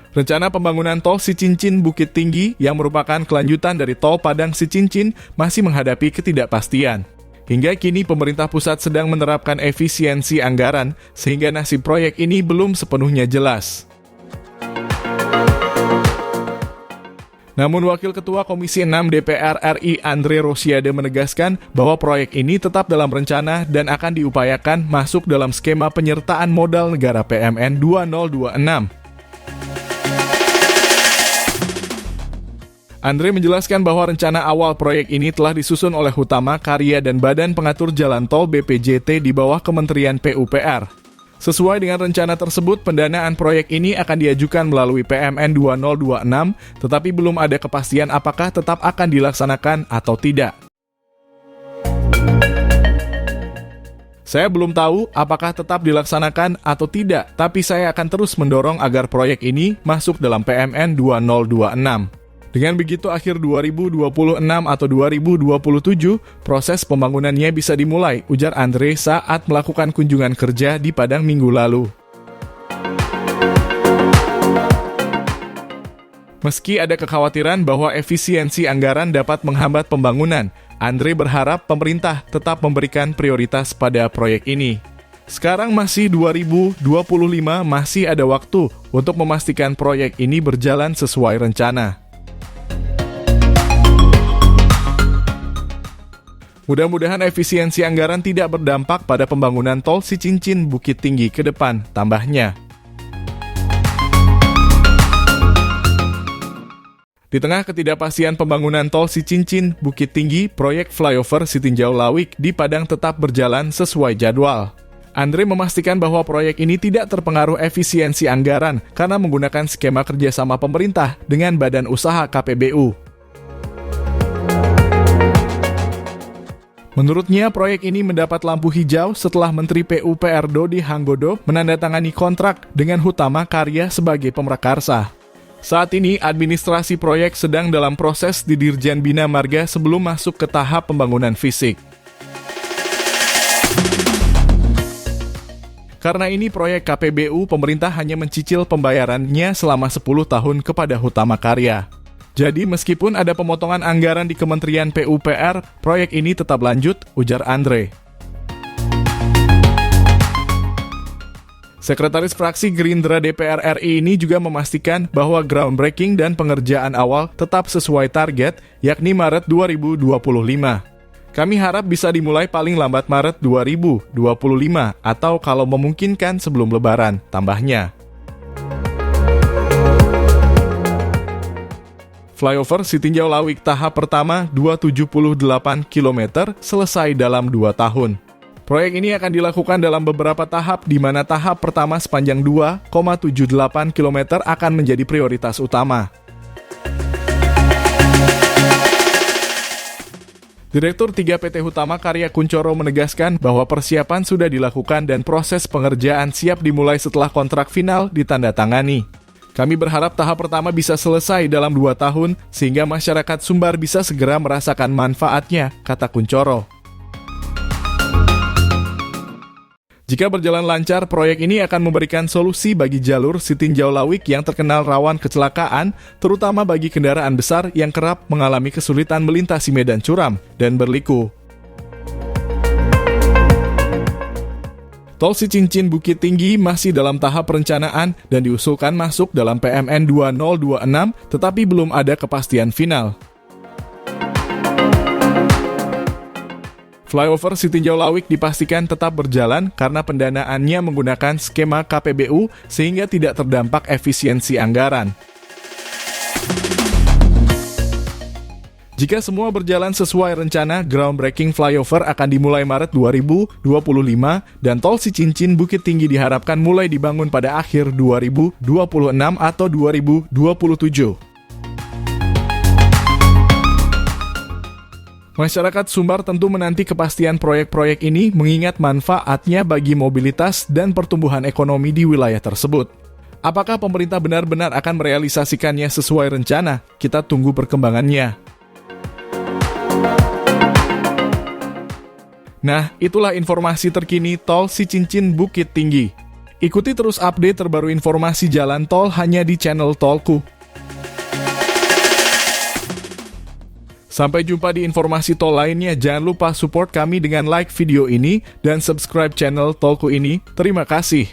Rencana pembangunan tol Sicincin Bukit Tinggi yang merupakan kelanjutan dari tol Padang Sicincin masih menghadapi ketidakpastian. Hingga kini pemerintah pusat sedang menerapkan efisiensi anggaran sehingga nasib proyek ini belum sepenuhnya jelas. Namun Wakil Ketua Komisi 6 DPR RI Andre Rosiade menegaskan bahwa proyek ini tetap dalam rencana dan akan diupayakan masuk dalam skema penyertaan modal negara PMN 2026. Andre menjelaskan bahwa rencana awal proyek ini telah disusun oleh Hutama Karya dan Badan Pengatur Jalan Tol BPJT di bawah Kementerian PUPR. Sesuai dengan rencana tersebut, pendanaan proyek ini akan diajukan melalui PMN 2026, tetapi belum ada kepastian apakah tetap akan dilaksanakan atau tidak. Saya belum tahu apakah tetap dilaksanakan atau tidak, tapi saya akan terus mendorong agar proyek ini masuk dalam PMN 2026. Dengan begitu, akhir 2026 atau 2027, proses pembangunannya bisa dimulai, ujar Andre saat melakukan kunjungan kerja di Padang minggu lalu. Meski ada kekhawatiran bahwa efisiensi anggaran dapat menghambat pembangunan, Andre berharap pemerintah tetap memberikan prioritas pada proyek ini. Sekarang masih 2025, masih ada waktu untuk memastikan proyek ini berjalan sesuai rencana. Mudah-mudahan efisiensi anggaran tidak berdampak pada pembangunan tol Sicincin Bukit Tinggi ke depan, tambahnya. Di tengah ketidakpastian pembangunan tol Sicincin Bukit Tinggi, proyek flyover Sitinjau Lawik di Padang tetap berjalan sesuai jadwal. Andre memastikan bahwa proyek ini tidak terpengaruh efisiensi anggaran karena menggunakan skema kerjasama pemerintah dengan badan usaha KPBU. Menurutnya, proyek ini mendapat lampu hijau setelah Menteri PUPR Dodi Hanggodo menandatangani kontrak dengan Hutama Karya sebagai pemrakarsa. Saat ini, administrasi proyek sedang dalam proses di Dirjen Bina Marga sebelum masuk ke tahap pembangunan fisik. Karena ini proyek KPBU, pemerintah hanya mencicil pembayarannya selama 10 tahun kepada Hutama Karya. Jadi meskipun ada pemotongan anggaran di Kementerian PUPR, proyek ini tetap lanjut, ujar Andre. Sekretaris Fraksi Gerindra DPR RI ini juga memastikan bahwa groundbreaking dan pengerjaan awal tetap sesuai target, yakni Maret 2025. Kami harap bisa dimulai paling lambat Maret 2025 atau kalau memungkinkan sebelum Lebaran, tambahnya. Flyover Sitinjau Lawik tahap pertama 278 km selesai dalam 2 tahun. Proyek ini akan dilakukan dalam beberapa tahap di mana tahap pertama sepanjang 2,78 km akan menjadi prioritas utama. Direktur 3 PT Hutama Karya Kuncoro menegaskan bahwa persiapan sudah dilakukan dan proses pengerjaan siap dimulai setelah kontrak final ditandatangani. Kami berharap tahap pertama bisa selesai dalam 2 tahun, sehingga masyarakat Sumbar bisa segera merasakan manfaatnya, kata Kuncoro. Jika berjalan lancar, proyek ini akan memberikan solusi bagi jalur Sitinjau Lawik yang terkenal rawan kecelakaan, terutama bagi kendaraan besar yang kerap mengalami kesulitan melintasi medan curam dan berliku. Tol Sicincin Bukit Tinggi masih dalam tahap perencanaan dan diusulkan masuk dalam PMN 2026, tetapi belum ada kepastian final. Flyover Sitinjau Lawik dipastikan tetap berjalan karena pendanaannya menggunakan skema KPBU sehingga tidak terdampak efisiensi anggaran. Jika semua berjalan sesuai rencana, groundbreaking flyover akan dimulai Maret 2025 dan tol Sicincin Bukit Tinggi diharapkan mulai dibangun pada akhir 2026 atau 2027. Masyarakat Sumbar tentu menanti kepastian proyek-proyek ini mengingat manfaatnya bagi mobilitas dan pertumbuhan ekonomi di wilayah tersebut. Apakah pemerintah benar-benar akan merealisasikannya sesuai rencana? Kita tunggu perkembangannya. Nah, itulah informasi terkini tol Sicincin Bukit Tinggi. Ikuti terus update terbaru informasi jalan tol hanya di channel Tolku. Sampai jumpa di informasi tol lainnya. Jangan lupa support kami dengan like video ini dan subscribe channel Tolku ini. Terima kasih.